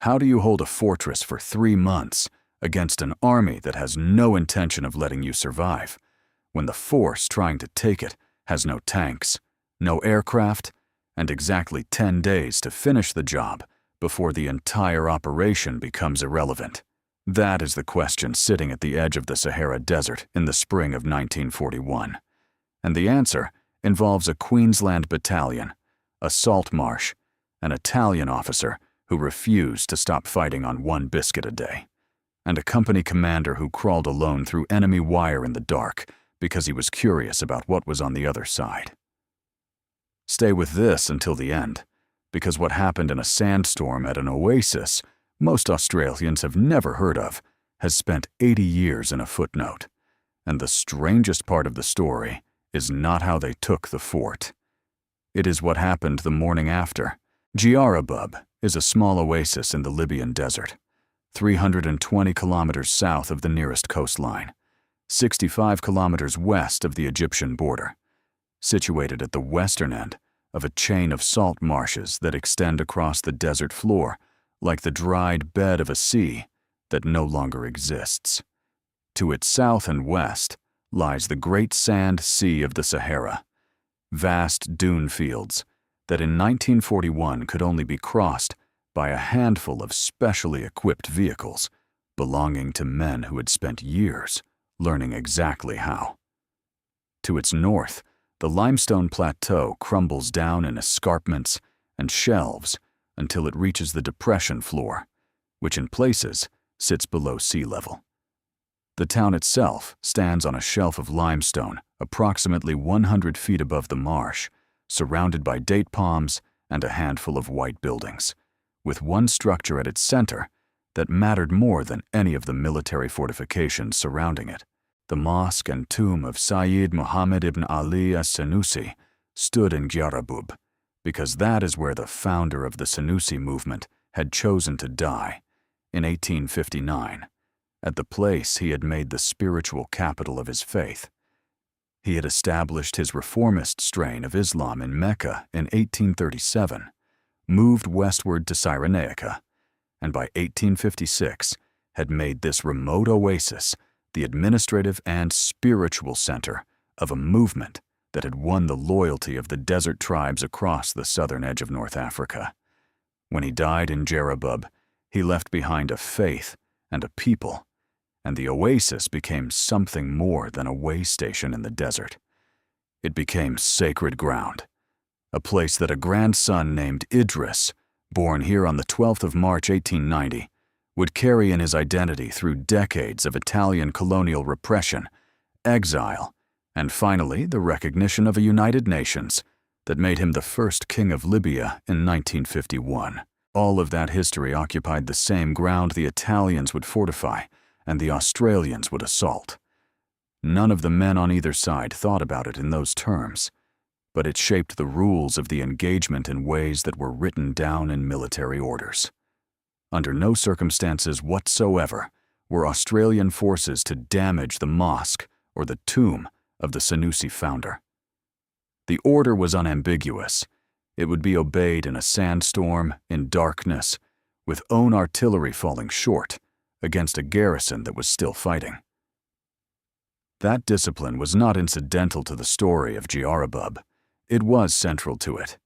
How do you hold a fortress for 3 months against an army that has no intention of letting you survive, when the force trying to take it has no tanks, no aircraft, and exactly 10 days to finish the job before the entire operation becomes irrelevant? That is the question sitting at the edge of the Sahara Desert in the spring of 1941. And the answer involves a Queensland battalion, a salt marsh, an Italian officer who refused to stop fighting on 1 biscuit a day, and a company commander who crawled alone through enemy wire in the dark because he was curious about what was on the other side. Stay with this until the end, because what happened in a sandstorm at an oasis most Australians have never heard of has spent 80 years in a footnote. And the strangest part of the story is not how they took the fort. It is what happened the morning after. Giarabub is a small oasis in the Libyan desert, 320 kilometers south of the nearest coastline, 65 kilometers west of the Egyptian border, situated at the western end of a chain of salt marshes that extend across the desert floor like the dried bed of a sea that no longer exists. To its south and west lies the great sand sea of the Sahara, vast dune fields that in 1941 could only be crossed by a handful of specially equipped vehicles belonging to men who had spent years learning exactly how. To its north, the limestone plateau crumbles down in escarpments and shelves until it reaches the depression floor, which in places sits below sea level. The town itself stands on a shelf of limestone approximately 100 feet above the marsh, surrounded by date palms and a handful of white buildings, with one structure at its center that mattered more than any of the military fortifications surrounding it. The mosque and tomb of Sayyid Muhammad ibn Ali as-Sanusi stood in Giarabub, because that is where the founder of the Sanusi movement had chosen to die in 1859, at the place he had made the spiritual capital of his faith. He had established his reformist strain of Islam in Mecca in 1837, moved westward to Cyrenaica, and by 1856 had made this remote oasis the administrative and spiritual center of a movement that had won the loyalty of the desert tribes across the southern edge of North Africa. When he died in Giarabub, he left behind a faith and a people, and the oasis became something more than a way station in the desert. It became sacred ground, a place that a grandson named Idris, born here on the 12th of March 1890, would carry in his identity through decades of Italian colonial repression, exile, and finally the recognition of a United Nations that made him the first king of Libya in 1951. All of that history occupied the same ground the Italians would fortify and the Australians would assault. None of the men on either side thought about it in those terms, but it shaped the rules of the engagement in ways that were written down in military orders. Under no circumstances whatsoever were Australian forces to damage the mosque or the tomb of the Sanusi founder. The order was unambiguous. It would be obeyed in a sandstorm, in darkness, with own artillery falling short against a garrison that was still fighting. That discipline was not incidental to the story of Giarabub. It was central to it.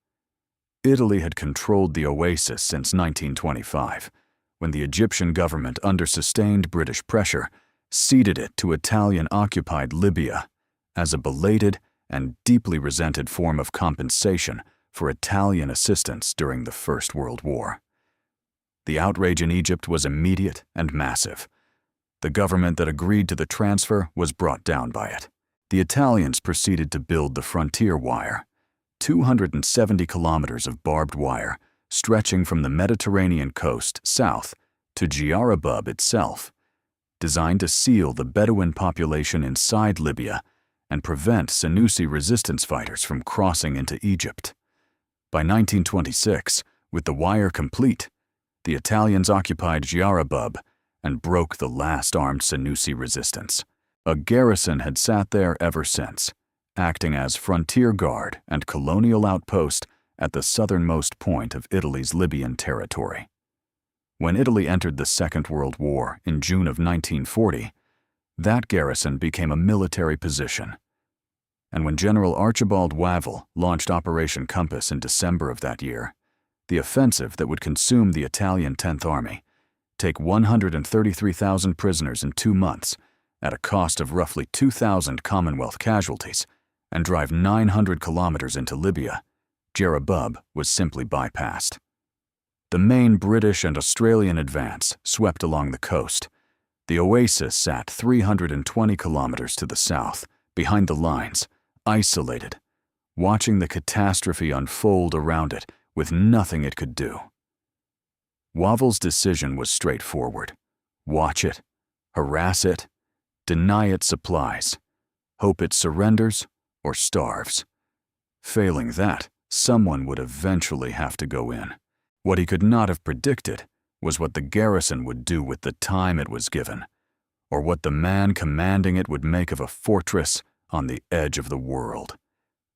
Italy had controlled the oasis since 1925, when the Egyptian government, under sustained British pressure, ceded it to Italian-occupied Libya as a belated and deeply resented form of compensation for Italian assistance during the First World War. The outrage in Egypt was immediate and massive. The government that agreed to the transfer was brought down by it. The Italians proceeded to build the frontier wire, 270 kilometers of barbed wire stretching from the Mediterranean coast south to Giarabub itself, designed to seal the Bedouin population inside Libya and prevent Sanusi resistance fighters from crossing into Egypt. By 1926, with the wire complete, the Italians occupied Giarabub and broke the last armed Sanusi resistance. A garrison had sat there ever since, acting as frontier guard and colonial outpost at the southernmost point of Italy's Libyan territory. When Italy entered the Second World War in June of 1940, that garrison became a military position. And when General Archibald Wavell launched Operation Compass in December of that year, the offensive that would consume the Italian 10th Army, take 133,000 prisoners in 2 months at a cost of roughly 2,000 Commonwealth casualties, and drive 900 kilometers into Libya, Giarabub was simply bypassed. The main British and Australian advance swept along the coast. The oasis sat 320 kilometers to the south, behind the lines, isolated, watching the catastrophe unfold around it with nothing it could do. Wavell's decision was straightforward. Watch it, harass it, deny it supplies, hope it surrenders or starves. Failing that, someone would eventually have to go in. What he could not have predicted was what the garrison would do with the time it was given, or what the man commanding it would make of a fortress on the edge of the world.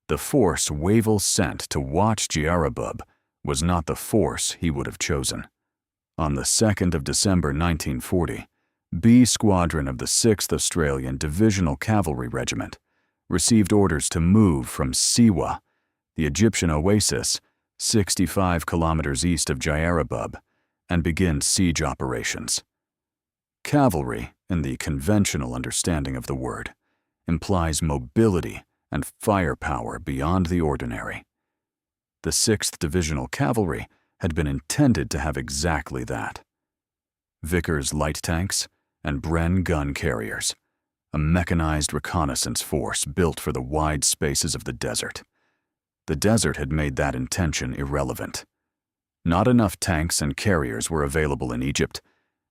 The force Wavell sent to watch Giarabub was not the force he would have chosen. On the 2nd of December 1940, B Squadron of the 6th Australian Divisional Cavalry Regiment received orders to move from Siwa, the Egyptian oasis, 65 kilometers east of Giarabub, and begin siege operations. Cavalry, in the conventional understanding of the word, implies mobility and firepower beyond the ordinary. The 6th Divisional Cavalry had been intended to have exactly that. Vickers light tanks and Bren gun carriers, a mechanized reconnaissance force built for the wide spaces of the desert. The desert had made that intention irrelevant. Not enough tanks and carriers were available in Egypt,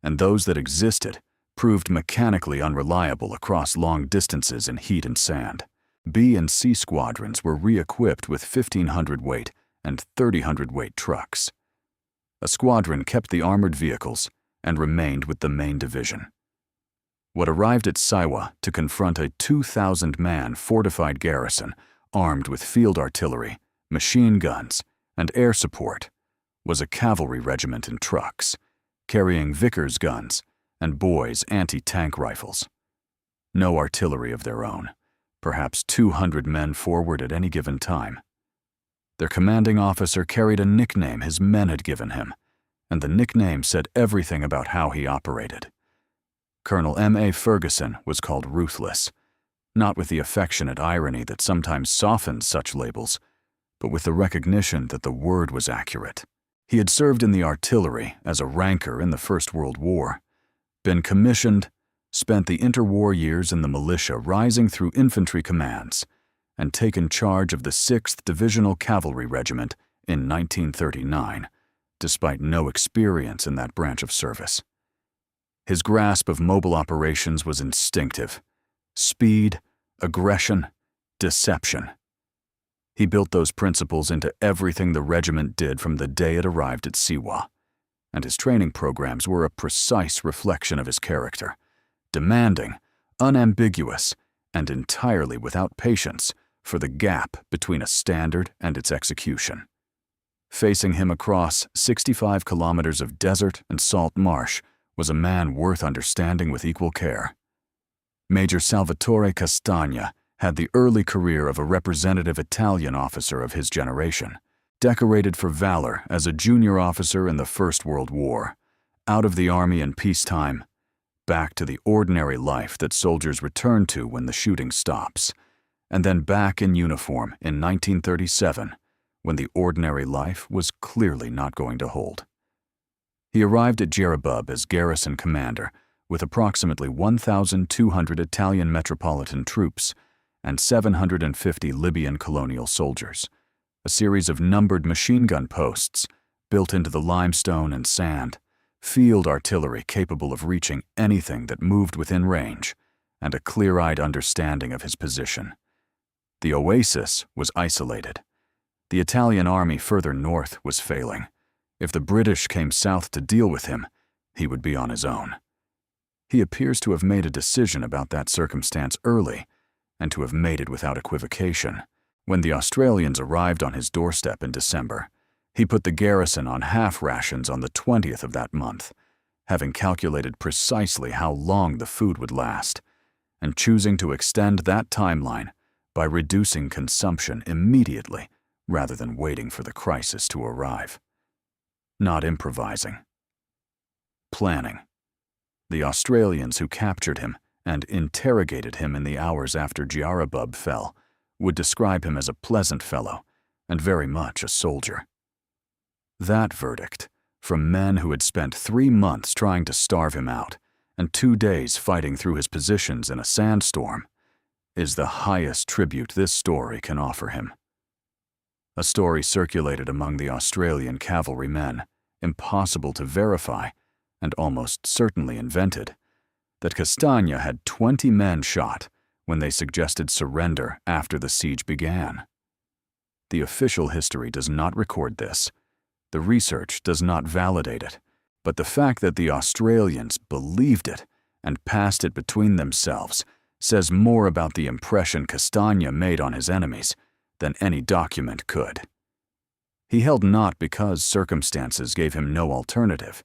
and those that existed proved mechanically unreliable across long distances in heat and sand. B and C squadrons were re-equipped with 1,500 weight and 3,000 weight trucks. A squadron kept the armored vehicles and remained with the main division. What arrived at Siwa to confront a 2,000-man fortified garrison armed with field artillery, machine guns, and air support was a cavalry regiment in trucks, carrying Vickers guns and Boy's anti-tank rifles. No artillery of their own, perhaps 200 men forward at any given time. Their commanding officer carried a nickname his men had given him, and the nickname said everything about how he operated. Colonel M.A. Ferguson was called Ruthless, not with the affectionate irony that sometimes softens such labels, but with the recognition that the word was accurate. He had served in the artillery as a ranker in the First World War, been commissioned, spent the interwar years in the militia rising through infantry commands, and taken charge of the 6th Divisional Cavalry Regiment in 1939, despite no experience in that branch of service. His grasp of mobile operations was instinctive. Speed, aggression, deception. He built those principles into everything the regiment did from the day it arrived at Siwa, and his training programs were a precise reflection of his character, demanding, unambiguous, and entirely without patience for the gap between a standard and its execution. Facing him across 65 kilometers of desert and salt marsh was a man worth understanding with equal care. Major Salvatore Castagna had the early career of a representative Italian officer of his generation, decorated for valor as a junior officer in the First World War, out of the army in peacetime, back to the ordinary life that soldiers return to when the shooting stops, and then back in uniform in 1937, when the ordinary life was clearly not going to hold. He arrived at Giarabub as garrison commander with approximately 1,200 Italian metropolitan troops and 750 Libyan colonial soldiers, a series of numbered machine gun posts built into the limestone and sand, field artillery capable of reaching anything that moved within range, and a clear-eyed understanding of his position. The oasis was isolated. The Italian army further north was failing. If the British came south to deal with him, he would be on his own. He appears to have made a decision about that circumstance early, and to have made it without equivocation. When the Australians arrived on his doorstep in December, He put the garrison on half rations on the 20th of that month, having calculated precisely how long the food would last, and choosing to extend that timeline by reducing consumption immediately rather than waiting for the crisis to arrive. Not improvising. Planning. The Australians who captured him and interrogated him in the hours after Giarabub fell would describe him as a pleasant fellow and very much a soldier. That verdict, from men who had spent 3 months trying to starve him out and 2 days fighting through his positions in a sandstorm, is the highest tribute this story can offer him. A story circulated among the Australian cavalry men, impossible to verify and almost certainly invented, that Castagna had 20 men shot when they suggested surrender after the siege began. The official history does not record this. The research does not validate it, but the fact that the Australians believed it and passed it between themselves says more about the impression Castagna made on his enemies than any document could. He held not because circumstances gave him no alternative.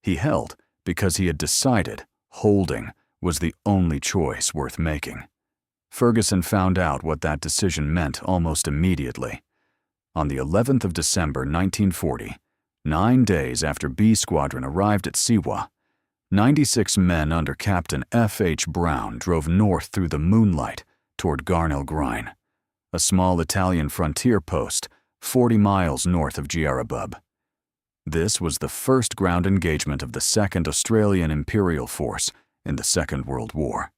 He held because he had decided holding was the only choice worth making. Ferguson found out what that decision meant almost immediately. On the 11th of December 1940, 9 days after B Squadron arrived at Siwa, 96 men under Captain F.H. Brown drove north through the moonlight toward Garnel Grine, a small Italian frontier post 40 miles north of Giarabub. This was the first ground engagement of the 2nd Australian Imperial Force in the Second World War.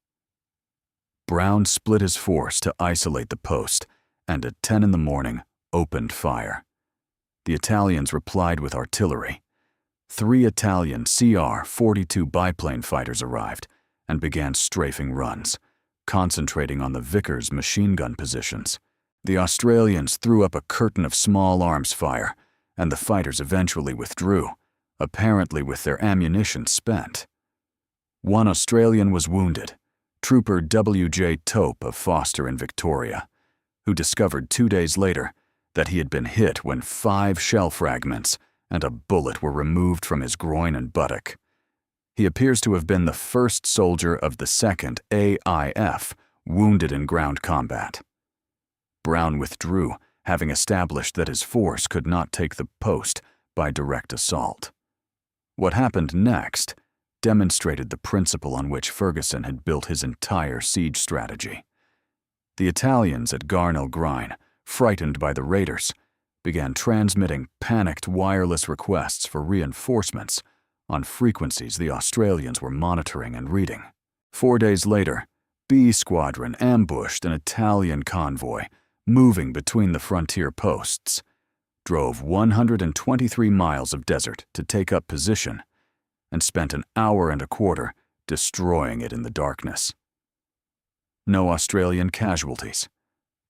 Brown split his force to isolate the post and at 10 in the morning opened fire. The Italians replied with artillery. 3 Italian CR-42 biplane fighters arrived and began strafing runs, concentrating on the Vickers machine gun positions. The Australians threw up a curtain of small arms fire, and the fighters eventually withdrew, apparently with their ammunition spent. 1 Australian was wounded, Trooper W.J. Tope of Foster in Victoria, who discovered 2 days later that he had been hit when 5 shell fragments and a bullet were removed from his groin and buttock. He appears to have been the first soldier of the 2nd AIF wounded in ground combat. Brown withdrew, having established that his force could not take the post by direct assault. What happened next demonstrated the principle on which Ferguson had built his entire siege strategy. The Italians at Garnel Grine, frightened by the raiders, began transmitting panicked wireless requests for reinforcements on frequencies the Australians were monitoring and reading. 4 days later, B Squadron ambushed an Italian convoy moving between the frontier posts, drove 123 miles of desert to take up position, and spent an hour and a quarter destroying it in the darkness. No Australian casualties.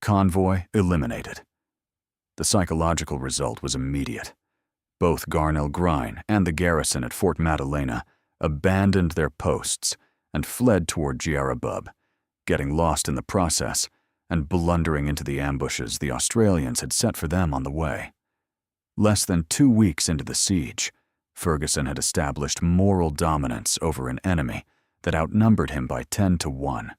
Convoy eliminated. The psychological result was immediate. Both Garnel Grine and the garrison at Fort Madalena abandoned their posts and fled toward Giarabub, getting lost in the process and blundering into the ambushes the Australians had set for them on the way. Less than 2 weeks into the siege, Ferguson had established moral dominance over an enemy that outnumbered him by 10 to 1.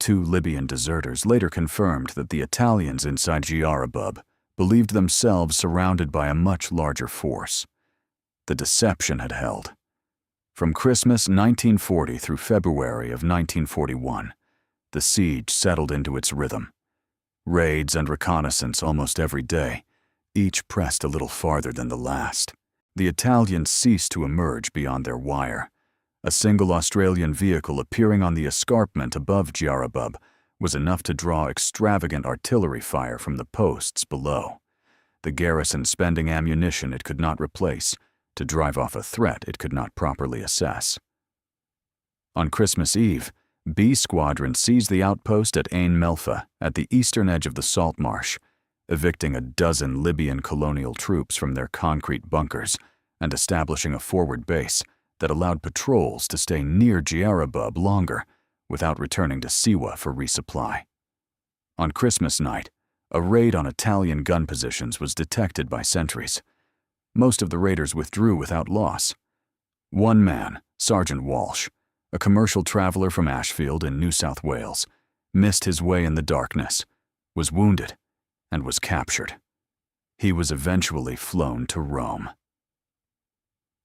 2 Libyan deserters later confirmed that the Italians inside Giarabub believed themselves surrounded by a much larger force. The deception had held. From Christmas 1940 through February of 1941, the siege settled into its rhythm. Raids and reconnaissance almost every day, each pressed a little farther than the last. The Italians ceased to emerge beyond their wire. A single Australian vehicle appearing on the escarpment above Giarabub was enough to draw extravagant artillery fire from the posts below, the garrison spending ammunition it could not replace to drive off a threat it could not properly assess. On Christmas Eve, B Squadron seized the outpost at Ain Melfa at the eastern edge of the salt marsh, evicting a dozen Libyan colonial troops from their concrete bunkers and establishing a forward base that allowed patrols to stay near Giarabub longer without returning to Siwa for resupply. On Christmas night, a raid on Italian gun positions was detected by sentries. Most of the raiders withdrew without loss. One man, Sergeant Walsh, a commercial traveler from Ashfield in New South Wales, missed his way in the darkness, was wounded, and was captured. He was eventually flown to Rome.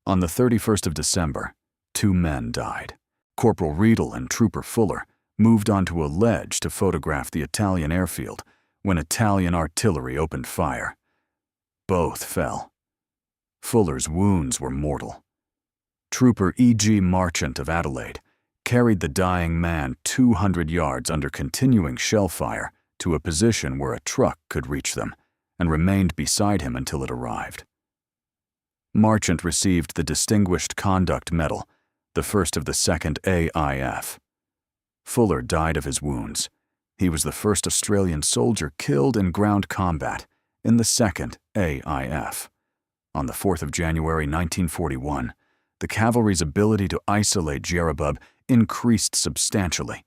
On the 31st of December, 2 men died. Corporal Riedel and Trooper Fuller moved onto a ledge to photograph the Italian airfield when Italian artillery opened fire. Both fell. Fuller's wounds were mortal. Trooper E.G. Marchant of Adelaide carried the dying man 200 yards under continuing shell fire to a position where a truck could reach them, and remained beside him until it arrived. Marchant received the Distinguished Conduct Medal, the first of the 2nd AIF. Fuller died of his wounds. He was the first Australian soldier killed in ground combat in the 2nd AIF. On the 4th of January 1941, the cavalry's ability to isolate Giarabub increased substantially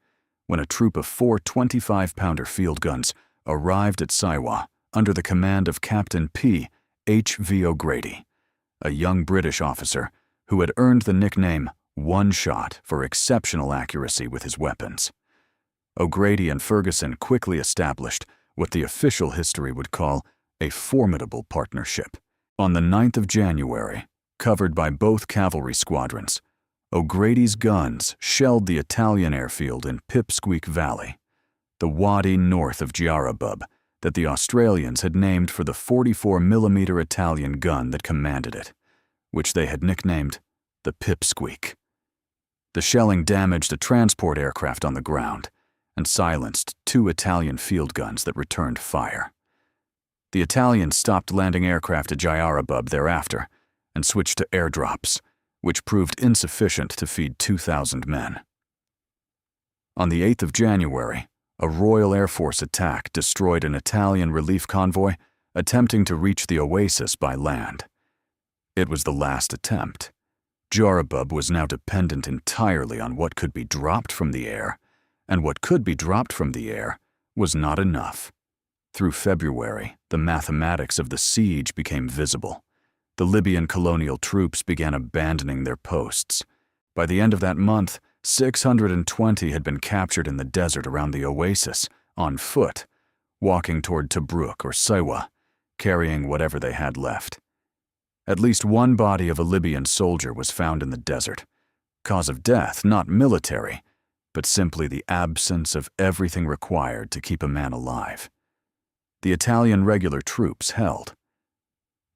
when a troop of 4 25-pounder field guns arrived at Siwa under the command of Captain P. H. V. O'Grady, a young British officer who had earned the nickname One Shot for exceptional accuracy with his weapons. O'Grady and Ferguson quickly established what the official history would call a formidable partnership. On the 9th of January, covered by both cavalry squadrons, O'Grady's guns shelled the Italian airfield in Pipsqueak Valley, the wadi north of Giarabub that the Australians had named for the 44mm Italian gun that commanded it, which they had nicknamed the Pipsqueak. The shelling damaged a transport aircraft on the ground and silenced 2 Italian field guns that returned fire. The Italians stopped landing aircraft at Giarabub thereafter and switched to airdrops, which proved insufficient to feed 2,000 men. On the 8th of January, a Royal Air Force attack destroyed an Italian relief convoy attempting to reach the oasis by land. It was the last attempt. Giarabub was now dependent entirely on what could be dropped from the air, and what could be dropped from the air was not enough. Through February, the mathematics of the siege became visible. The Libyan colonial troops began abandoning their posts. By the end of that month, 620 had been captured in the desert around the oasis, on foot, walking toward Tobruk or Siwa, carrying whatever they had left. At least one body of a Libyan soldier was found in the desert. Cause of death, not military, but simply the absence of everything required to keep a man alive. The Italian regular troops held.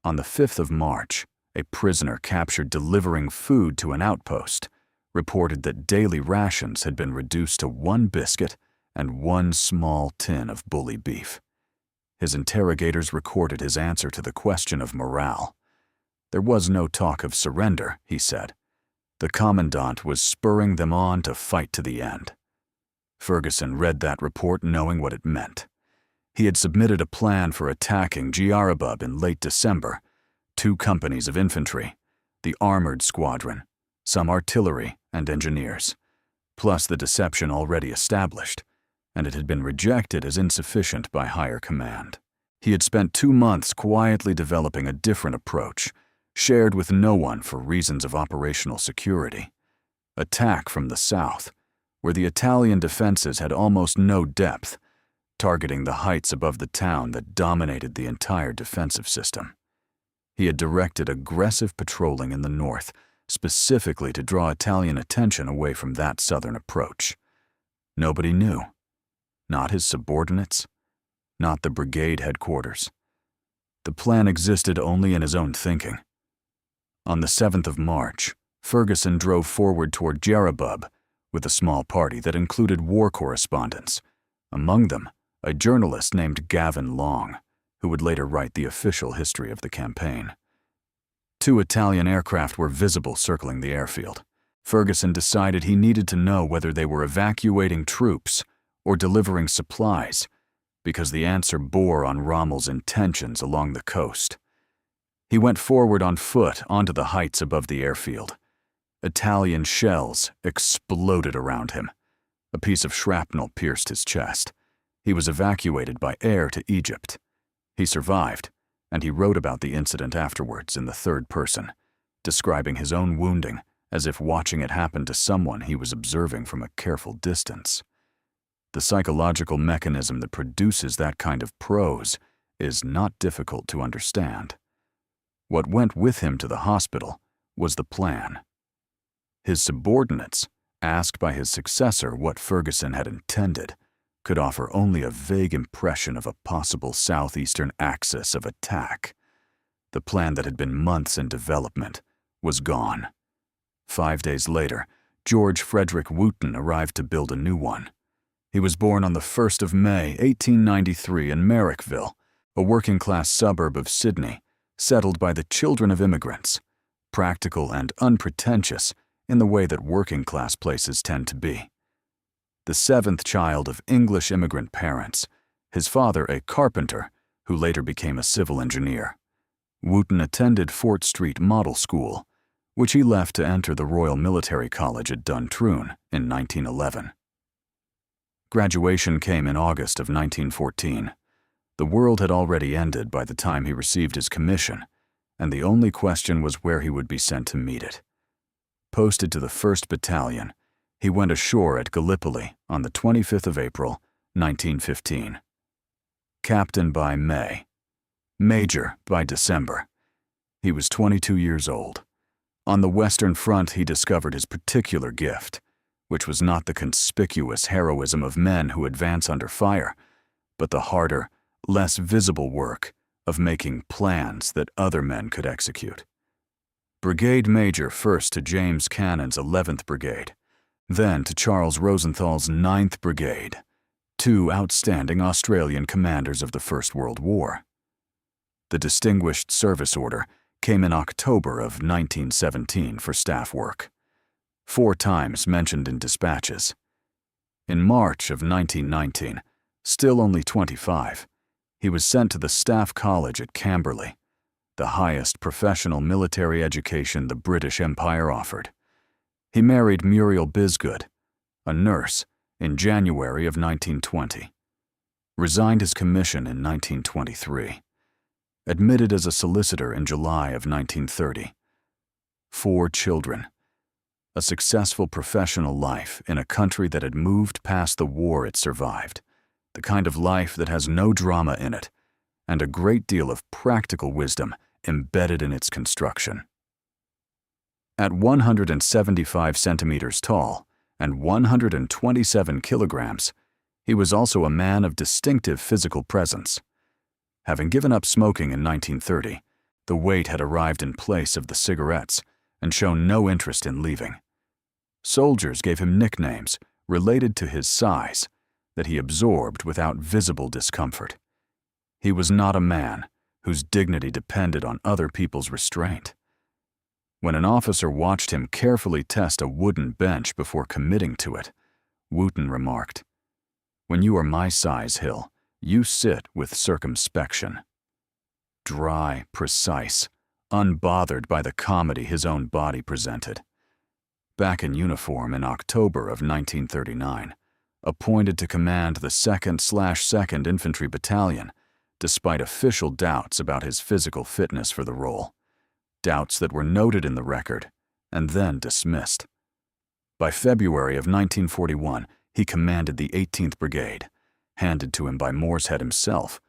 On the 5th of March, a prisoner captured delivering food to an outpost reported that daily rations had been reduced to 1 biscuit and 1 small tin of bully beef. His interrogators recorded his answer to the question of morale. There was no talk of surrender, he said. The commandant was spurring them on to fight to the end. Ferguson read that report knowing what it meant. He had submitted a plan for attacking Giarabub in late December, 2 companies of infantry, the armored squadron, some artillery and engineers, plus the deception already established, and it had been rejected as insufficient by higher command. He had spent 2 months quietly developing a different approach, shared with no one for reasons of operational security. Attack from the south, where the Italian defenses had almost no depth, targeting the heights above the town that dominated the entire defensive system. He had directed aggressive patrolling in the north, specifically to draw Italian attention away from that southern approach. Nobody knew. Not his subordinates, not the brigade headquarters. The plan existed only in his own thinking. On the 7th of March, Ferguson drove forward toward Giarabub with a small party that included war correspondents, among them a journalist named Gavin Long, who would later write the official history of the campaign. 2 Italian aircraft were visible circling the airfield. Ferguson decided he needed to know whether they were evacuating troops or delivering supplies, because the answer bore on Rommel's intentions along the coast. He went forward on foot onto the heights above the airfield. Italian shells exploded around him. A piece of shrapnel pierced his chest. He was evacuated by air to Egypt. He survived, and he wrote about the incident afterwards in the third person, describing his own wounding as if watching it happen to someone he was observing from a careful distance. The psychological mechanism that produces that kind of prose is not difficult to understand. What went with him to the hospital was the plan. His subordinates, asked by his successor what Ferguson had intended, could offer only a vague impression of a possible southeastern axis of attack. The plan that had been months in development was gone. 5 days later, George Frederick Wooten arrived to build a new one. He was born on the 1st of May, 1893 in Marrickville, a working-class suburb of Sydney, settled by the children of immigrants, practical and unpretentious in the way that working-class places tend to be. The seventh child of English immigrant parents, his father a carpenter who later became a civil engineer. Wooten attended Fort Street Model School, which he left to enter the Royal Military College at Duntroon in 1911. Graduation came in August of 1914. The world had already ended by the time he received his commission, and the only question was where he would be sent to meet it. Posted to the 1st Battalion, he went ashore at Gallipoli on the 25th of April, 1915. Captain by May. Major by December. He was 22 years old. On the Western Front, he discovered his particular gift, which was not the conspicuous heroism of men who advance under fire, but the harder, less visible work of making plans that other men could execute. Brigade Major first to James Cannon's 11th Brigade, then to Charles Rosenthal's 9th Brigade, two outstanding Australian commanders of the First World War. The Distinguished Service Order came in October of 1917 for staff work, 4 times mentioned in dispatches. In March of 1919, still only 25, he was sent to the Staff College at Camberley, the highest professional military education the British Empire offered. He married Muriel Biscuit, a nurse, in January of 1920. Resigned his commission in 1923. Admitted as a solicitor in July of 1930. 4 children. A successful professional life in a country that had moved past the war it survived, the kind of life that has no drama in it, and a great deal of practical wisdom embedded in its construction. At 175 centimeters tall and 127 kilograms, he was also a man of distinctive physical presence. Having given up smoking in 1930, the weight had arrived in place of the cigarettes and shown no interest in leaving. Soldiers gave him nicknames related to his size that he absorbed without visible discomfort. He was not a man whose dignity depended on other people's restraint. When an officer watched him carefully test a wooden bench before committing to it, Wooten remarked, "When you are my size, Hill, you sit with circumspection." Dry, precise, unbothered by the comedy his own body presented. Back in uniform in October of 1939, appointed to command the 2nd/2nd Infantry Battalion, despite official doubts about his physical fitness for the role. Doubts that were noted in the record and then dismissed. By February of 1941, he commanded the 18th Brigade, handed to him by Morshead himself,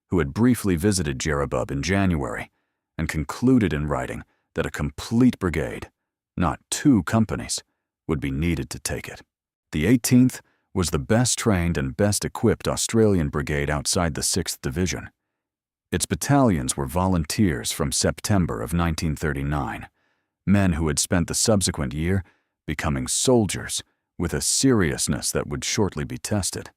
who had briefly visited Giarabub in January and concluded in writing that a complete brigade, not 2 companies, would be needed to take it. The 18th was the best trained and best equipped Australian brigade outside the 6th Division. Its battalions were volunteers from September of 1939, men who had spent the subsequent year becoming soldiers with a seriousness that would shortly be tested.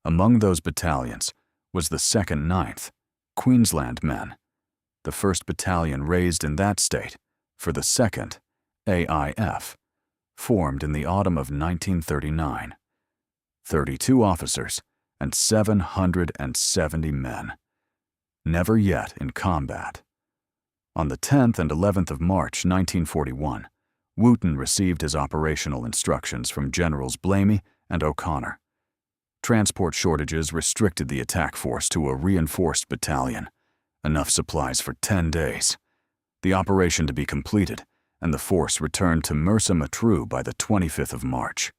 Among those battalions was the 2nd 9th, Queensland men, the 1st Battalion raised in that state for the 2nd AIF, formed in the autumn of 1939. 32 officers and 770 men. Never yet in combat. On the 10th and 11th of March 1941, Wooten received his operational instructions from Generals Blamey and O'Connor. Transport shortages restricted the attack force to a reinforced battalion, enough supplies for 10 days. The operation to be completed, and the force returned to Mersa Matruh by the 25th of March.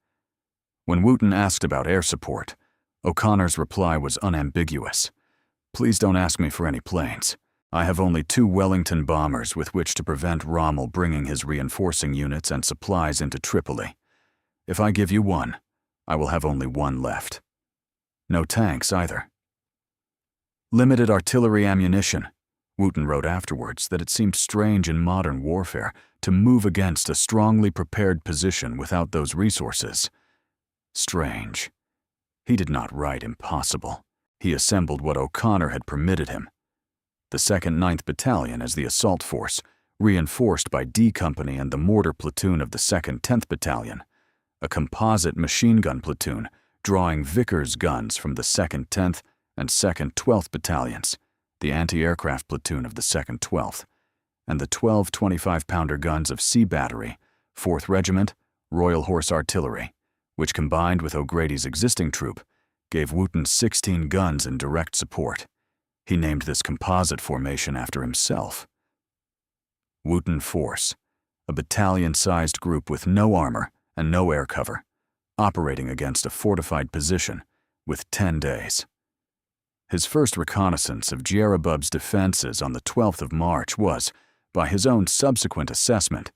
When Wooten asked about air support, O'Connor's reply was unambiguous. "Please don't ask me for any planes. I have only 2 Wellington bombers with which to prevent Rommel bringing his reinforcing units and supplies into Tripoli. If I give you one, I will have only one left. No tanks either." Limited artillery ammunition. Wooten wrote afterwards that it seemed strange in modern warfare to move against a strongly prepared position without those resources. Strange. He did not write impossible. He assembled what O'Connor had permitted him. The 2nd 9th Battalion as the assault force, reinforced by D Company and the mortar platoon of the 2nd 10th Battalion, a composite machine gun platoon drawing Vickers guns from the 2nd 10th and 2nd 12th Battalions, the anti-aircraft platoon of the 2nd 12th, and the 12 25-pounder guns of C Battery, 4th Regiment, Royal Horse Artillery, which combined with O'Grady's existing troop, gave Wooten 16 guns in direct support. He named this composite formation after himself. Wooten Force, a battalion-sized group with no armor and no air cover, operating against a fortified position with 10 days. His first reconnaissance of Giarabub's defenses on the 12th of March was, by his own subsequent assessment,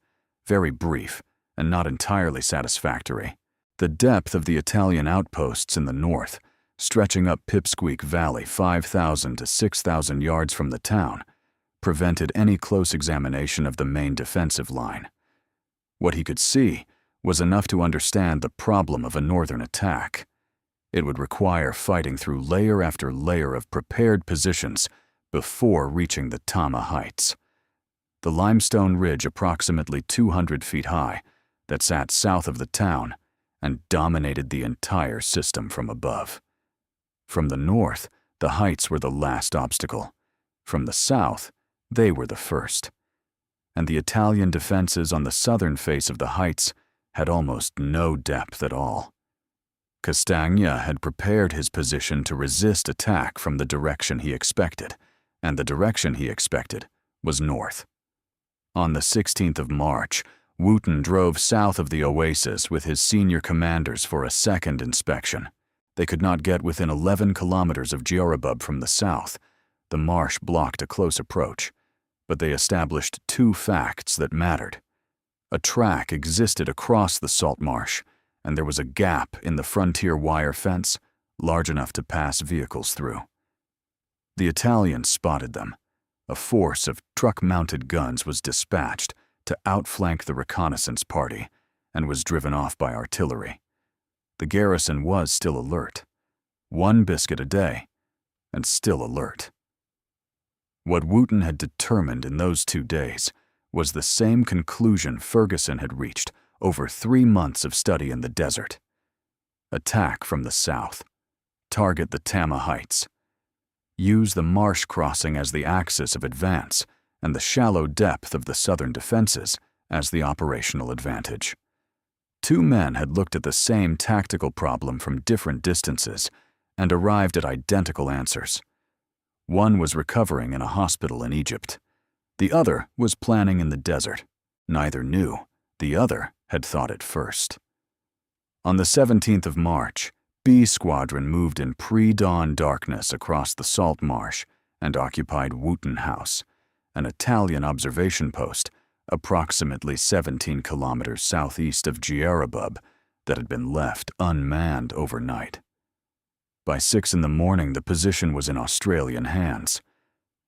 very brief and not entirely satisfactory. The depth of the Italian outposts in the north, stretching up Pipsqueak Valley 5,000 to 6,000 yards from the town, prevented any close examination of the main defensive line. What he could see was enough to understand the problem of a northern attack. It would require fighting through layer after layer of prepared positions before reaching the Tama Heights. The limestone ridge approximately 200 feet high that sat south of the town and dominated the entire system from above. From the north, the heights were the last obstacle. From the south, they were the first. And the Italian defenses on the southern face of the heights had almost no depth at all. Castagna had prepared his position to resist attack from the direction he expected, and the direction he expected was north. On the 16th of March, Wooten drove south of the oasis with his senior commanders for a second inspection. They could not get within 11 kilometers of Giarabub from the south. The marsh blocked a close approach, but they established 2 facts that mattered. A track existed across the salt marsh, and there was a gap in the frontier wire fence large enough to pass vehicles through. The Italians spotted them. A force of truck-mounted guns was dispatched to outflank the reconnaissance party and was driven off by artillery. The garrison was still alert. 1 biscuit a day, and still alert. What Wooten had determined in those 2 days was the same conclusion Ferguson had reached over 3 months of study in the desert. Attack from the south. Target the Tama Heights. Use the marsh crossing as the axis of advance and the shallow depth of the southern defenses as the operational advantage. 2 men had looked at the same tactical problem from different distances and arrived at identical answers. One was recovering in a hospital in Egypt. The other was planning in the desert. Neither knew. The other had thought it first. On the 17th of March, B Squadron moved in pre-dawn darkness across the salt marsh and occupied Wooten House, an Italian observation post approximately 17 kilometers southeast of Giarabub that had been left unmanned overnight. By 6 in the morning, the position was in Australian hands.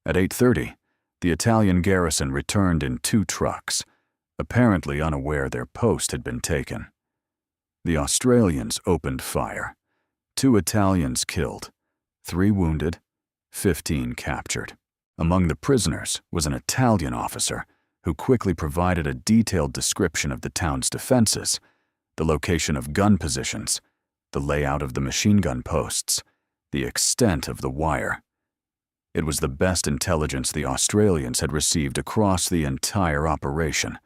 At 8:30, the Italian garrison returned in 2 trucks, apparently unaware their post had been taken. The Australians opened fire. 2 Italians killed, 3 wounded, 15 captured. Among the prisoners was an Italian officer who quickly provided a detailed description of the town's defenses, the location of gun positions, the layout of the machine gun posts, the extent of the wire. It was the best intelligence the Australians had received across the entire operation,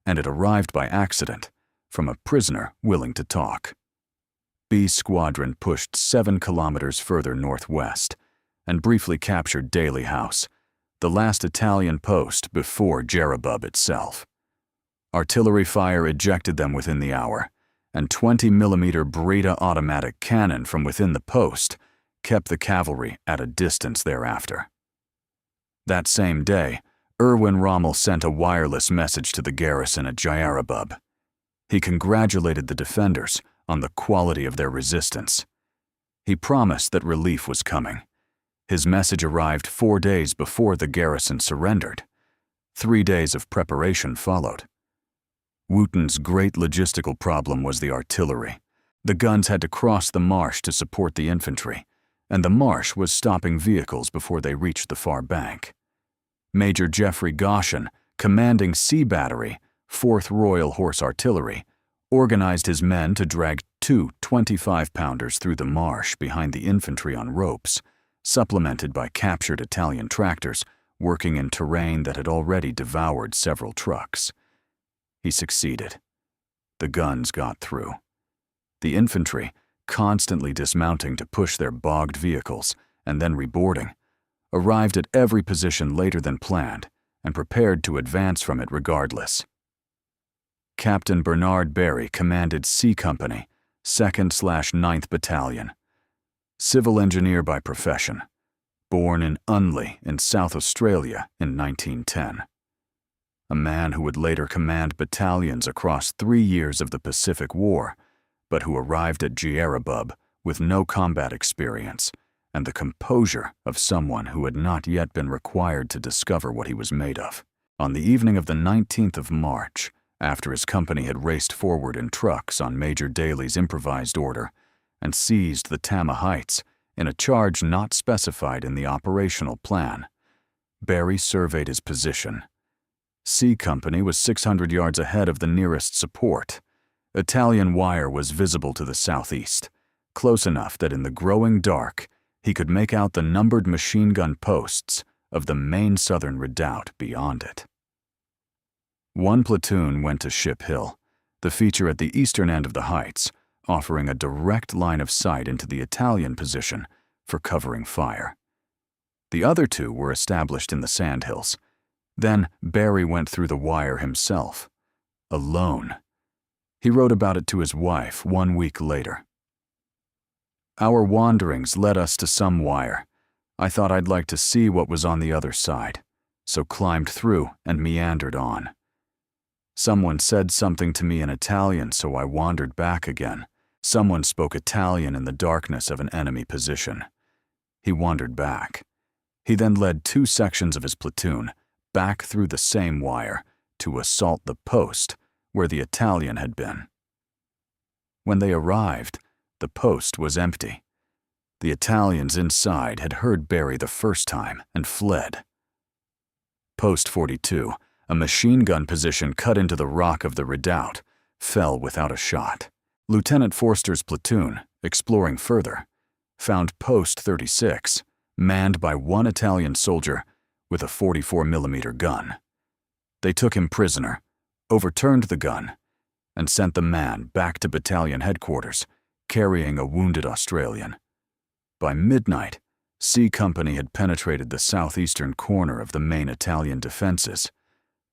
and it arrived by accident from a prisoner willing to talk. B Squadron pushed 7 kilometers further northwest and briefly captured Daly House, the last Italian post before Giarabub itself. Artillery fire ejected them within the hour, and 20mm Breda automatic cannon from within the post kept the cavalry at a distance thereafter. That same day, Erwin Rommel sent a wireless message to the garrison at Giarabub. He congratulated the defenders on the quality of their resistance. He promised that relief was coming. His message arrived 4 days before the garrison surrendered. 3 days of preparation followed. Wooten's great logistical problem was the artillery. The guns had to cross the marsh to support the infantry, and the marsh was stopping vehicles before they reached the far bank. Major Geoffrey Goshen, commanding C Battery, 4th Royal Horse Artillery, organized his men to drag 2 25-pounders through the marsh behind the infantry on ropes, supplemented by captured Italian tractors working in terrain that had already devoured several trucks. He succeeded. The guns got through. The infantry, constantly dismounting to push their bogged vehicles and then reboarding, arrived at every position later than planned and prepared to advance from it regardless. Captain Bernard Barry commanded C Company, 2nd/9th Battalion. Civil engineer by profession, born in Unley in South Australia in 1910. A man who would later command battalions across 3 years of the Pacific War, but who arrived at Giarabub with no combat experience and the composure of someone who had not yet been required to discover what he was made of. On the evening of the 19th of March, after his company had raced forward in trucks on Major Daly's improvised order and seized the Tama Heights in a charge not specified in the operational plan, Barry surveyed his position. C Company was 600 yards ahead of the nearest support. Italian wire was visible to the southeast, close enough that in the growing dark he could make out the numbered machine gun posts of the main southern redoubt beyond it. 1 platoon went to Ship Hill, the feature at the eastern end of the heights, offering a direct line of sight into the Italian position for covering fire. The other 2 were established in the sandhills. Then Barry went through the wire himself, alone. He wrote about it to his wife 1 week later. Our wanderings led us to some wire. I thought I'd like to see what was on the other side, so climbed through and meandered on. Someone said something to me in Italian, so I wandered back again. Someone spoke Italian in the darkness of an enemy position. He wandered back. He then led 2 sections of his platoon back through the same wire to assault the post where the Italian had been. When they arrived, the post was empty. The Italians inside had heard Barry the first time and fled. Post 42, a machine gun position cut into the rock of the redoubt, fell without a shot. Lieutenant Forster's platoon, exploring further, found Post 36, manned by 1 Italian soldier with a 44mm gun. They took him prisoner, overturned the gun, and sent the man back to battalion headquarters, carrying a wounded Australian. By midnight, C Company had penetrated the southeastern corner of the main Italian defenses.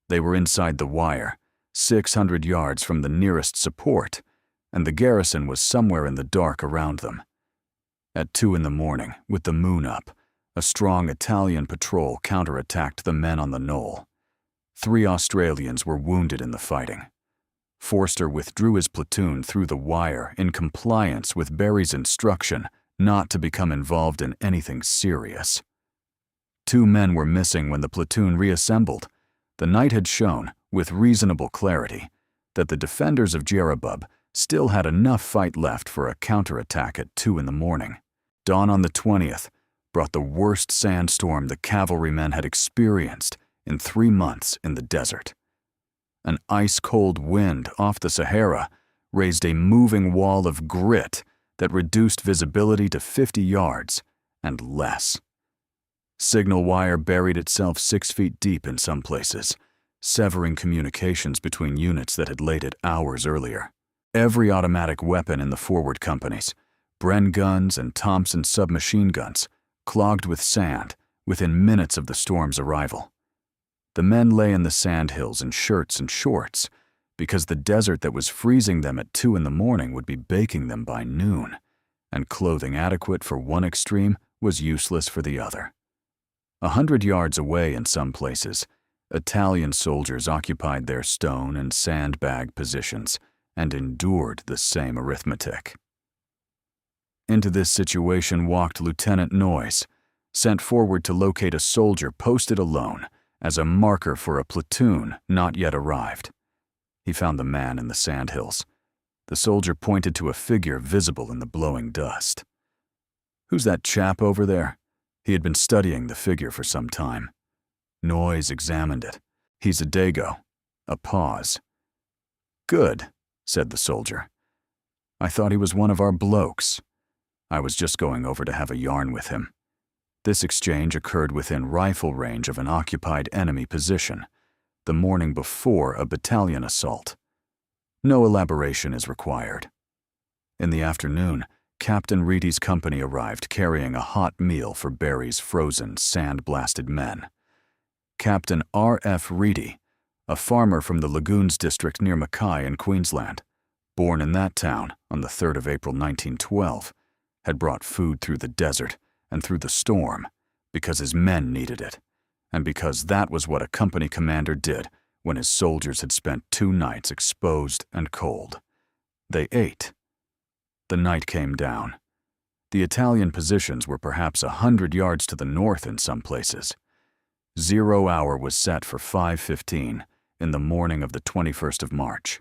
They were inside the wire, 600 yards from the nearest support, and the garrison was somewhere in the dark around them. At 2 in the morning, with the moon up, a strong Italian patrol counterattacked the men on the knoll. 3 Australians were wounded in the fighting. Forster withdrew his platoon through the wire in compliance with Barry's instruction not to become involved in anything serious. 2 men were missing when the platoon reassembled. The night had shown, with reasonable clarity, that the defenders of Giarabub still had enough fight left for a counterattack at 2 in the morning. Dawn on the 20th brought the worst sandstorm the cavalrymen had experienced in 3 months in the desert. An ice-cold wind off the Sahara raised a moving wall of grit that reduced visibility to 50 yards and less. Signal wire buried itself 6 feet deep in some places, severing communications between units that had laid it hours earlier. Every automatic weapon in the forward companies, Bren guns and Thompson submachine guns, clogged with sand within minutes of the storm's arrival. The men lay in the sandhills in shirts and shorts because the desert that was freezing them at 2 in the morning would be baking them by noon, and clothing adequate for one extreme was useless for the other. 100 yards away in some places, Italian soldiers occupied their stone and sandbag positions and endured the same arithmetic. Into this situation walked Lieutenant Noyes, sent forward to locate a soldier posted alone as a marker for a platoon not yet arrived. He found the man in the sandhills. The soldier pointed to a figure visible in the blowing dust. "Who's that chap over there?" He had been studying the figure for some time. Noyes examined it. "He's a Dago." A pause. "Good," said the soldier. "I thought he was one of our blokes. I was just going over to have a yarn with him." This exchange occurred within rifle range of an occupied enemy position, the morning before a battalion assault. No elaboration is required. In the afternoon, Captain Reedy's company arrived carrying a hot meal for Barry's frozen, sand-blasted men. Captain R.F. Reedy, a farmer from the Lagoons district near Mackay in Queensland, born in that town on the 3rd of April 1912, had brought food through the desert and through the storm because his men needed it, and because that was what a company commander did when his soldiers had spent 2 nights exposed and cold. They ate. The night came down. The Italian positions were perhaps 100 yards to the north in some places. 0 hour was set for 5:15 in the morning of the 21st of March.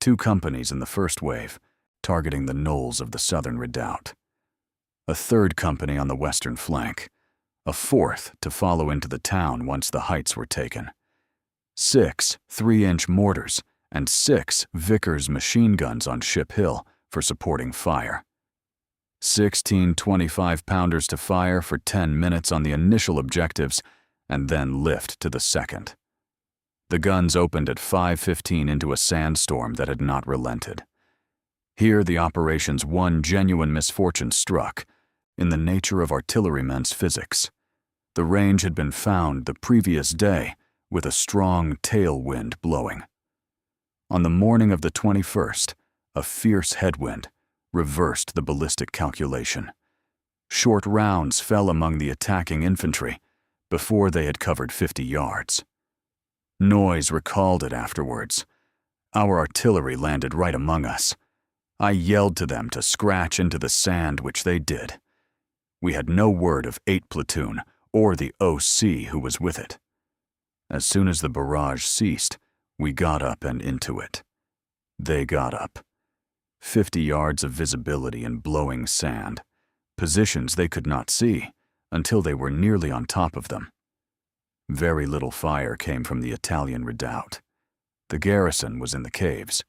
2 companies in the first wave, targeting the knolls of the southern redoubt. A 3rd company on the western flank. A 4th to follow into the town once the heights were taken. 6 3-inch mortars and 6 Vickers machine guns on Ship Hill for supporting fire. 16 25-pounders to fire for 10 minutes on the initial objectives and then lift to the second. The guns opened at 5:15 into a sandstorm that had not relented. Here the operation's one genuine misfortune struck, in the nature of artillerymen's physics. The range had been found the previous day with a strong tailwind blowing. On the morning of the 21st, a fierce headwind reversed the ballistic calculation. Short rounds fell among the attacking infantry before they had covered 50 yards. Noyes recalled it afterwards. "Our artillery landed right among us. I yelled to them to scratch into the sand, which they did. We had no word of 8 platoon or the OC who was with it. As soon as the barrage ceased, we got up and into it. They got up. 50 yards of visibility in blowing sand, positions they could not see until they were nearly on top of them. Very little fire came from the Italian redoubt. The garrison was in the caves.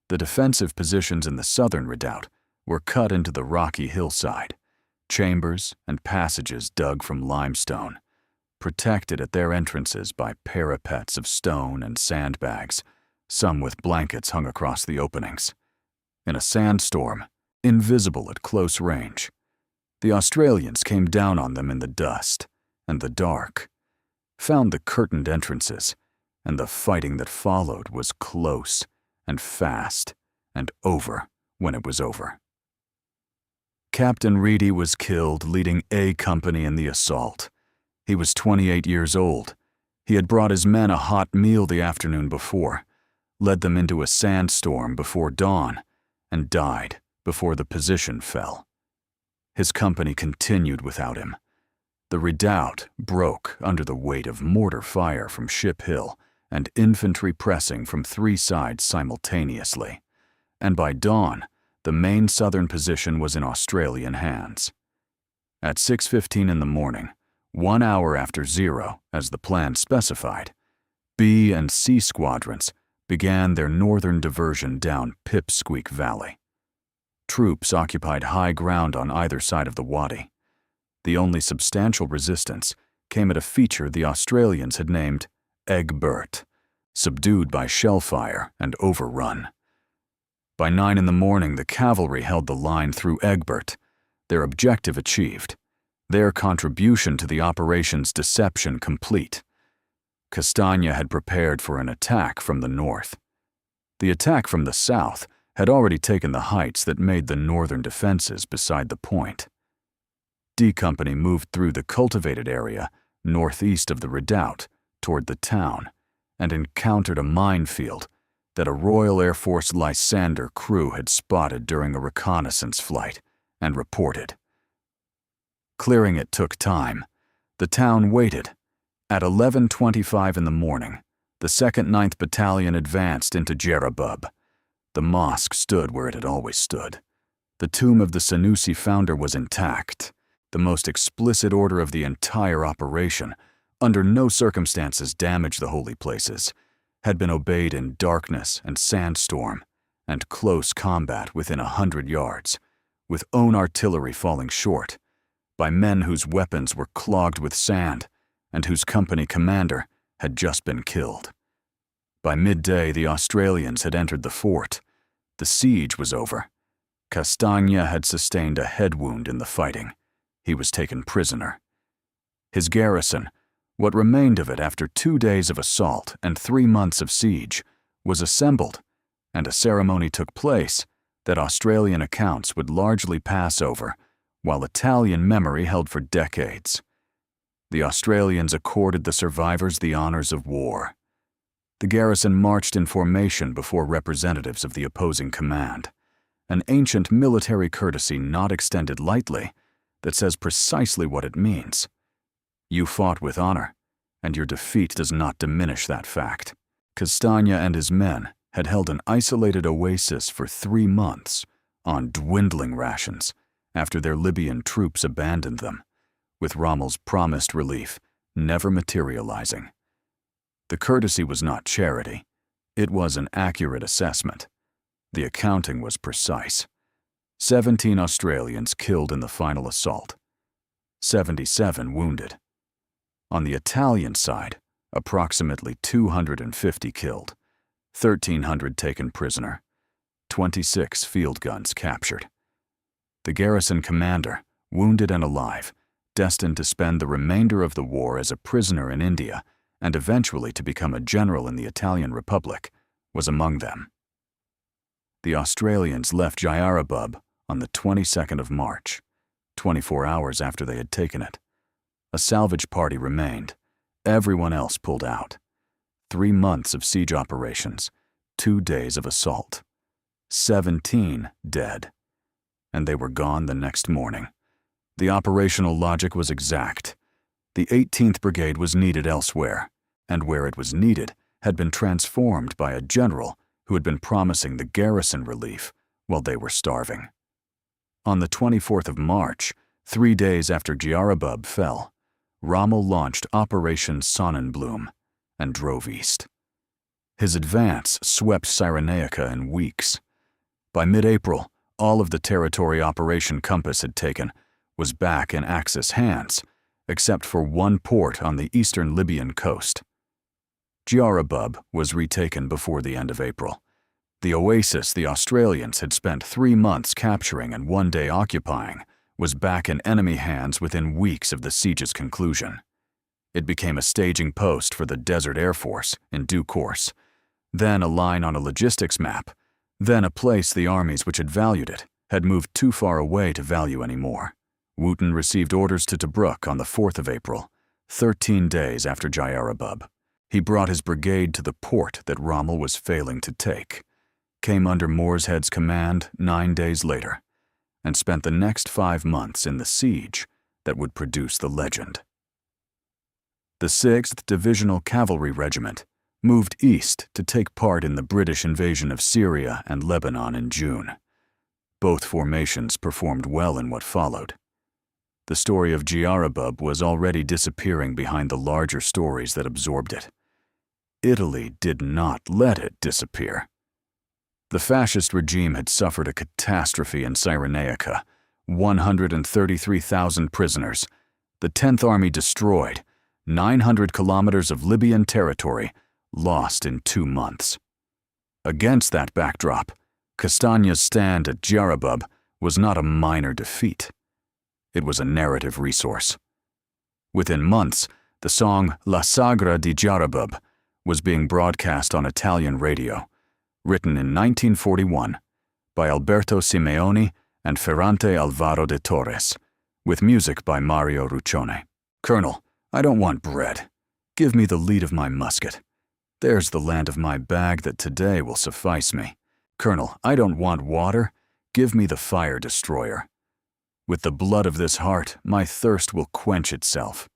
The defensive positions in the southern redoubt were cut into the rocky hillside, chambers and passages dug from limestone, protected at their entrances by parapets of stone and sandbags, some with blankets hung across the openings. In a sandstorm, invisible at close range, the Australians came down on them in the dust and the dark, found the curtained entrances, and the fighting that followed was close and fast and over when it was over. Captain Reedy was killed leading A Company in the assault. He was 28 years old. He had brought his men a hot meal the afternoon before, led them into a sandstorm before dawn, and died before the position fell. His company continued without him. The redoubt broke under the weight of mortar fire from Ship Hill and infantry pressing from 3 sides simultaneously, and by dawn, the main southern position was in Australian hands. At 6:15 in the morning, 1 hour after 0, as the plan specified, B and C squadrons began their northern diversion down Pipsqueak Valley. Troops occupied high ground on either side of the wadi. The only substantial resistance came at a feature the Australians had named Egbert, subdued by shellfire and overrun. By 9 in the morning, the cavalry held the line through Egbert, their objective achieved, their contribution to the operation's deception complete. Castagna had prepared for an attack from the north. The attack from the south had already taken the heights that made the northern defenses beside the point. D Company moved through the cultivated area northeast of the redoubt toward the town and encountered a minefield that a Royal Air Force Lysander crew had spotted during a reconnaissance flight and reported. Clearing it took time. The town waited. At 11:25 in the morning, the 2nd 9th Battalion advanced into Giarabub. The mosque stood where it had always stood. The tomb of the Senussi founder was intact. The most explicit order of the entire operation, under no circumstances damage the holy places, had been obeyed in darkness and sandstorm and close combat within 100 yards, with own artillery falling short, by men whose weapons were clogged with sand and whose company commander had just been killed. By midday, the Australians had entered the fort. The siege was over. Castagna had sustained a head wound in the fighting. He was taken prisoner. His garrison, what remained of it after 2 days of assault and 3 months of siege, was assembled, and a ceremony took place that Australian accounts would largely pass over, while Italian memory held for decades. The Australians accorded the survivors the honors of war. The garrison marched in formation before representatives of the opposing command, an ancient military courtesy not extended lightly that says precisely what it means. You fought with honor, and your defeat does not diminish that fact. Castagna and his men had held an isolated oasis for 3 months on dwindling rations after their Libyan troops abandoned them, with Rommel's promised relief never materializing. The courtesy was not charity. It was an accurate assessment. The accounting was precise. 17 Australians killed in the final assault. 77 wounded. On the Italian side, approximately 250 killed, 1,300 taken prisoner, 26 field guns captured. The garrison commander, wounded and alive, destined to spend the remainder of the war as a prisoner in India and eventually to become a general in the Italian Republic, was among them. The Australians left Giarabub on the 22nd of March, 24 hours after they had taken it. A salvage party remained. Everyone else pulled out. 3 months of siege operations, 2 days of assault. 17 dead. And they were gone the next morning. The operational logic was exact. The 18th Brigade was needed elsewhere, and where it was needed had been transformed by a general who had been promising the garrison relief while they were starving. On the 24th of March, 3 days after Giarabub fell, Rommel launched Operation Sonnenblume and drove east. His advance swept Cyrenaica in weeks. By mid-April, all of the territory Operation Compass had taken was back in Axis hands, except for one port on the eastern Libyan coast. Giarabub was retaken before the end of April. The oasis the Australians had spent 3 months capturing and 1 day occupying was back in enemy hands within weeks of the siege's conclusion. It became a staging post for the Desert Air Force in due course, then a line on a logistics map, then a place the armies which had valued it had moved too far away to value anymore. Wooten received orders to Tobruk on the 4th of April, 13 days after Giarabub. He brought his brigade to the port that Rommel was failing to take, came under Mooreshead's command 9 days later, and spent the next 5 months in the siege that would produce the legend. The 6th Divisional Cavalry Regiment moved east to take part in the British invasion of Syria and Lebanon in June. Both formations performed well in what followed. The story of Giarabub was already disappearing behind the larger stories that absorbed it. Italy did not let it disappear. The fascist regime had suffered a catastrophe in Cyrenaica, 133,000 prisoners, the 10th Army destroyed, 900 kilometers of Libyan territory lost in 2 months. Against that backdrop, Castanya's stand at Giarabub was not a minor defeat. It was a narrative resource. Within months, the song La Sagra di Giarabub was being broadcast on Italian radio, written in 1941 by Alberto Simeoni and Ferrante Alvaro de Torres, with music by Mario Ruccione. "Colonel, I don't want bread. Give me the lead of my musket. There's the land of my bag that today will suffice me. Colonel, I don't want water. Give me the fire destroyer. With the blood of this heart, my thirst will quench itself."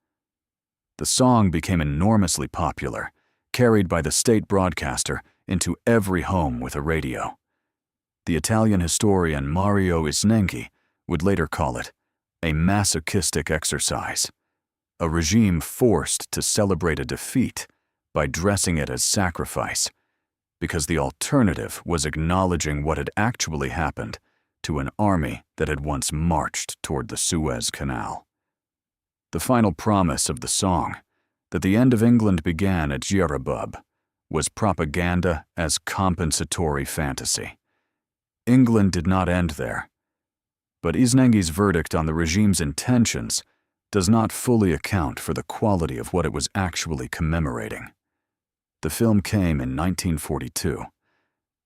The song became enormously popular, carried by the state broadcaster into every home with a radio. The Italian historian Mario Isnenchi would later call it a masochistic exercise, a regime forced to celebrate a defeat by dressing it as sacrifice, because the alternative was acknowledging what had actually happened to an army that had once marched toward the Suez Canal. The final promise of the song, that the end of England began at Giarabub, was propaganda as compensatory fantasy. England did not end there, but Isnenchi's verdict on the regime's intentions does not fully account for the quality of what it was actually commemorating. The film came in 1942.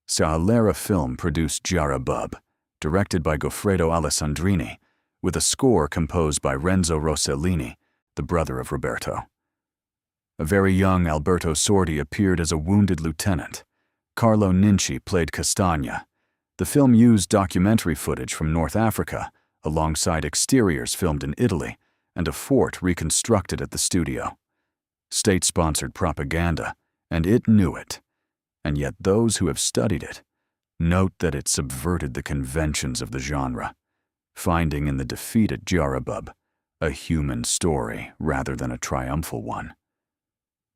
Sahalera Film produced Giarabub, directed by Goffredo Alessandrini, with a score composed by Renzo Rossellini, the brother of Roberto. A very young Alberto Sordi appeared as a wounded lieutenant. Carlo Ninci played Castagna. The film used documentary footage from North Africa, alongside exteriors filmed in Italy, and a fort reconstructed at the studio. State-sponsored propaganda, and it knew it. And yet those who have studied it note that it subverted the conventions of the genre, finding in the defeat at Giarabub a human story rather than a triumphal one.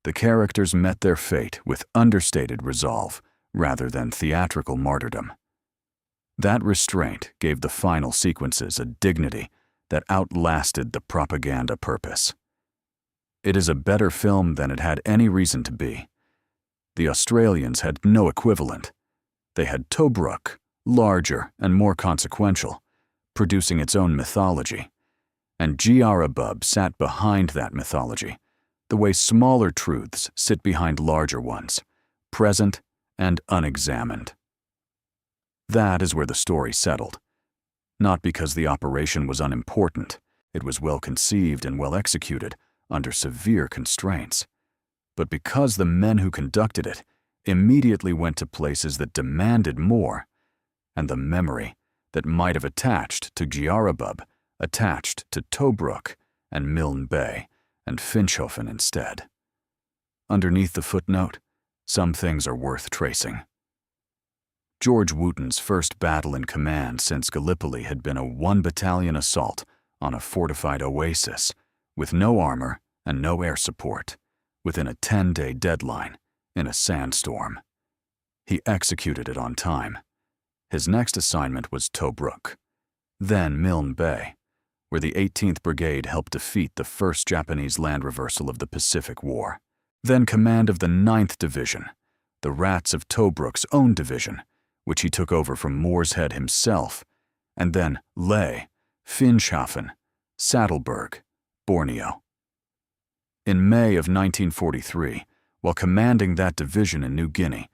The characters met their fate with understated resolve rather than theatrical martyrdom. That restraint gave the final sequences a dignity that outlasted the propaganda purpose. It is a better film than it had any reason to be. The Australians had no equivalent. They had Tobruk, larger and more consequential, producing its own mythology. And Giarabub sat behind that mythology, the way smaller truths sit behind larger ones, present and unexamined. That is where the story settled. Not because the operation was unimportant, it was well conceived and well executed under severe constraints, but because the men who conducted it immediately went to places that demanded more, and the memory that might have attached to Giarabub attached to Tobruk and Milne Bay and Finschhofen instead. Underneath the footnote, some things are worth tracing. George Wooten's first battle in command since Gallipoli had been a 1-battalion assault on a fortified oasis with no armor and no air support, within a 10-day deadline in a sandstorm. He executed it on time. His next assignment was Tobruk, then Milne Bay, where the 18th Brigade helped defeat the first Japanese land reversal of the Pacific War. Then command of the 9th Division, the Rats of Tobruk's own division, which he took over from Mooreshead himself, and then Leh, Finschhafen, Saddleburg, Borneo. In May of 1943, while commanding that division in New Guinea,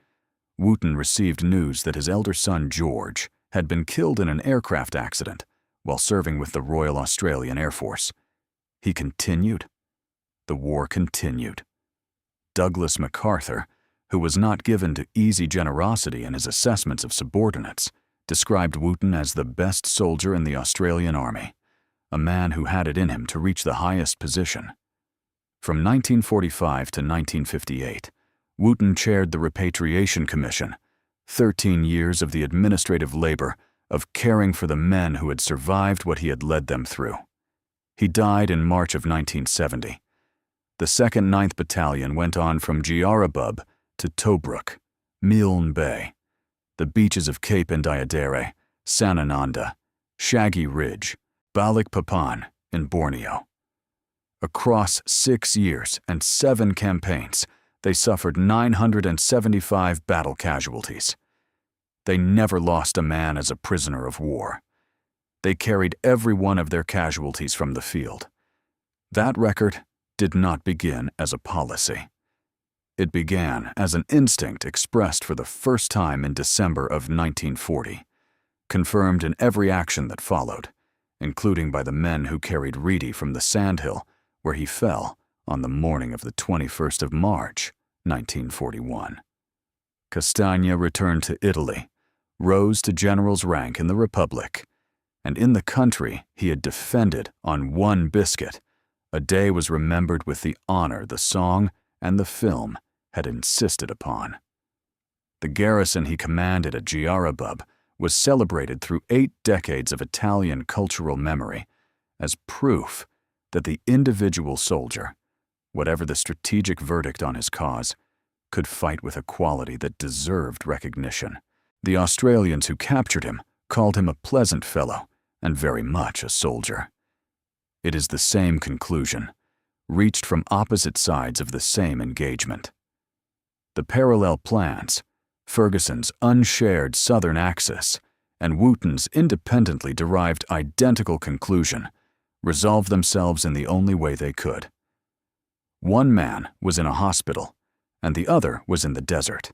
Wooten received news that his elder son George had been killed in an aircraft accident while serving with the Royal Australian Air Force. He continued. The war continued. Douglas MacArthur, who was not given to easy generosity in his assessments of subordinates, described Wooten as the best soldier in the Australian Army, a man who had it in him to reach the highest position. From 1945 to 1958, Wooten chaired the Repatriation Commission, 13 years of the administrative labor of caring for the men who had survived what he had led them through. He died in March of 1970. The 2nd 9th Battalion went on from Giarabub to Tobruk, Milne Bay, the beaches of Cape Indiadere, Sanananda, Shaggy Ridge, Balikpapan in Borneo. Across 6 years and 7 campaigns, they suffered 975 battle casualties. They never lost a man as a prisoner of war. They carried every one of their casualties from the field. That record did not begin as a policy. It began as an instinct expressed for the first time in December of 1940, confirmed in every action that followed, including by the men who carried Reedy from the sandhill where he fell on the morning of the 21st of March, 1941. Castagna returned to Italy, rose to general's rank in the Republic, and in the country he had defended on one biscuit, a day was remembered with the honor the song and the film had insisted upon. The garrison he commanded at Giarabub was celebrated through 8 decades of Italian cultural memory as proof that the individual soldier, whatever the strategic verdict on his cause, could fight with a quality that deserved recognition. The Australians who captured him called him a pleasant fellow and very much a soldier. It is the same conclusion, reached from opposite sides of the same engagement. The parallel plans, Ferguson's unshared southern axis, and Wooten's independently derived identical conclusion, resolved themselves in the only way they could. One man was in a hospital, and the other was in the desert,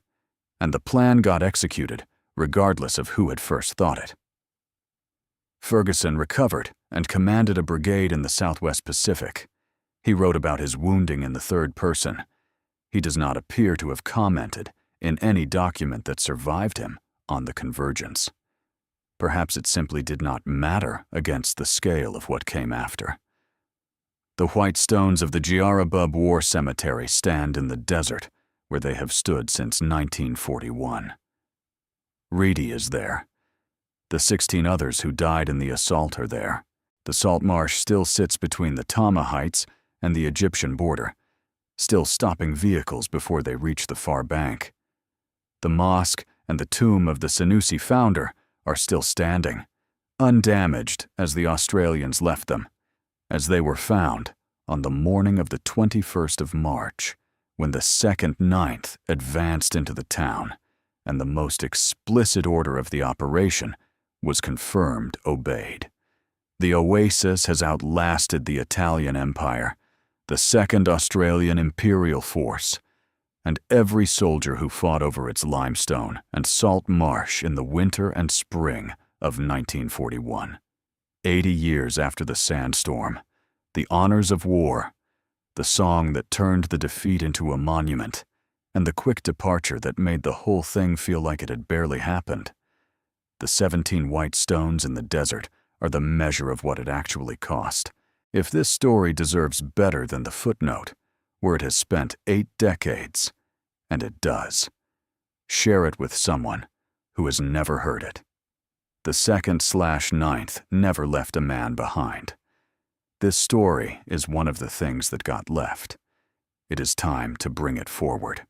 and the plan got executed regardless of who had first thought it. Ferguson recovered and commanded a brigade in the Southwest Pacific. He wrote about his wounding in the third person. He does not appear to have commented in any document that survived him on the convergence. Perhaps it simply did not matter against the scale of what came after. The white stones of the Giarabub War Cemetery stand in the desert where they have stood since 1941. Reedy is there. The 16 others who died in the assault are there. The salt marsh still sits between the Tama Heights and the Egyptian border, still stopping vehicles before they reach the far bank. The mosque and the tomb of the Senussi founder are still standing, undamaged as the Australians left them, as they were found on the morning of the 21st of March, when the 2nd Ninth advanced into the town, and the most explicit order of the operation was confirmed obeyed. The oasis has outlasted the Italian Empire, the 2nd Australian Imperial Force, and every soldier who fought over its limestone and salt marsh in the winter and spring of 1941. 80 years after the sandstorm, the honors of war, the song that turned the defeat into a monument, and the quick departure that made the whole thing feel like it had barely happened. The 17 white stones in the desert are the measure of what it actually cost. If this story deserves better than the footnote, where it has spent 8 decades, and it does, share it with someone who has never heard it. The 2nd/9th never left a man behind. This story is one of the things that got left. It is time to bring it forward.